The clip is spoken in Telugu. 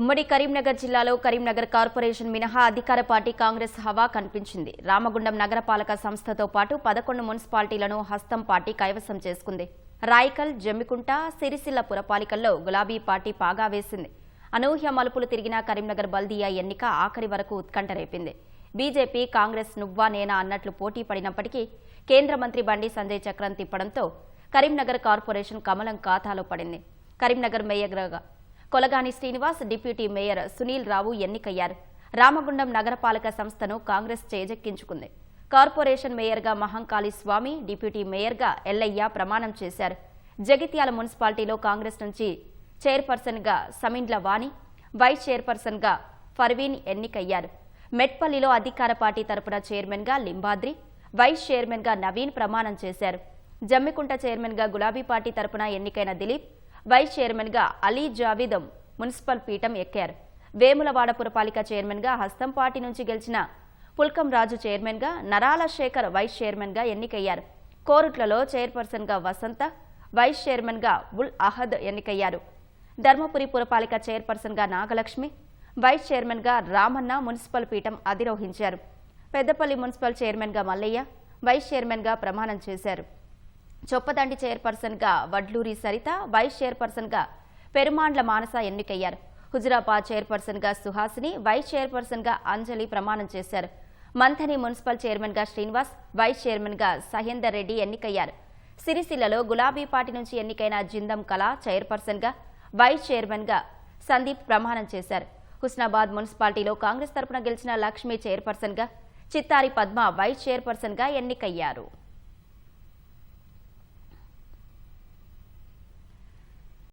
ఉమ్మడి కరీంనగర్ జిల్లాలో కరీంనగర్ కార్పొరేషన్ మినహా అధికార పార్టీ కాంగ్రెస్ హవా కనిపించింది. రామగుండం నగరపాలక సంస్థతో పాటు 11 మున్సిపాలిటీలను హస్తం పార్టీ కైవసం చేసుకుంది. రాయకల్, జమ్మికుంట, సిరిసిల్ల పురపాలికల్లో గులాబీ పార్టీ పాగా వేసింది. అనూహ్య మలుపులు తిరిగిన కరీంనగర్ బల్దియా ఎన్నిక ఆఖరి వరకు ఉత్కంఠ రేపింది. బీజేపీ, కాంగ్రెస్ నువ్వా నేనా అన్నట్లు పోటీ పడినప్పటికీ కేంద్ర మంత్రి బండి సంజయ్ చక్రం తిప్పడంతో కరీంనగర్ కార్పొరేషన్ కమలం ఖాతాలో పడింది. కరీంనగర్ మేయర్గా కొలగాని శ్రీనివాస్, డిప్యూటీ మేయర్ సునీల్ రావు ఎన్నికయ్యారు. రామగుండం నగరపాలక సంస్థను కాంగ్రెస్ చేజెక్కించుకుంది. కార్పొరేషన్ మేయర్గా మహంకాళి స్వామి, డిప్యూటీ మేయర్గా ఎల్లయ్య ప్రమాణం చేశారు. జగిత్యాల మున్సిపాలిటీలో కాంగ్రెస్ నుంచి చైర్పర్సన్గా సమిండ్ల వాణి, వైస్ చైర్పర్సన్గా ఫర్వీన్ ఎన్నికయ్యారు. మెట్పల్లిలో అధికార పార్టీ తరపున చైర్మన్గా లింబాద్రి, వైస్ చైర్మన్గా నవీన్ ప్రమాణం చేశారు. జమ్మికుంట చైర్మన్గా గులాబీ పార్టీ తరపున ఎన్నికైన దిలీప్, వైస్ చైర్మన్గా అలీ జావీద్ మున్సిపల్ పీఠం ఎక్కారు. వేములవాడ పురపాలిక చైర్మన్గా హస్తం పార్టీ నుంచి గెలిచిన పుల్కం రాజు చైర్మన్గా, నరాల శేఖర్ వైస్ చైర్మన్గా ఎన్నికయ్యారు. కోరుట్లలో చైర్పర్సన్గా వసంత, వైస్ చైర్మన్గా ఉల్ అహద్ ఎన్నికయ్యారు. ధర్మపురి పురపాలిక చైర్పర్సన్గా నాగలక్ష్మి, వైస్ చైర్మన్గా రామన్న మున్సిపల్ పీఠం అధిరోహించారు. పెద్దపల్లి మున్సిపల్ చైర్మన్గా మల్లయ్య, వైస్ చైర్మన్గా ప్రమాణం చేశారు. చొప్పదండి చైర్పర్సన్గా వడ్లూరి సరిత, వైస్ చైర్పర్సన్గా పెరుమాండ్ల మానస ఎన్నికయ్యారు. హుజురాబాద్ చైర్పర్సన్గా సుహాసిని, వైస్ చైర్పర్సన్గా అంజలి ప్రమాణం చేశారు. మంథని మున్సిపల్ చైర్మన్గా శ్రీనివాస్, వైస్ చైర్మన్గా సహేందర్ రెడ్డి ఎన్నికయ్యారు. సిరిసిల్లలో గులాబీ పార్టీ నుంచి ఎన్నికైన జిందం కళ చైర్పర్సన్గా, వైస్ చైర్మన్గా సందీప్ ప్రమాణం చేశారు. హుస్నాబాద్ మున్సిపాలిటీలో కాంగ్రెస్ తరపున గెలిచిన లక్ష్మి చైర్పర్సన్గా, చిత్తారి పద్మ వైస్ చైర్పర్సన్గా ఎన్నికయ్యారు.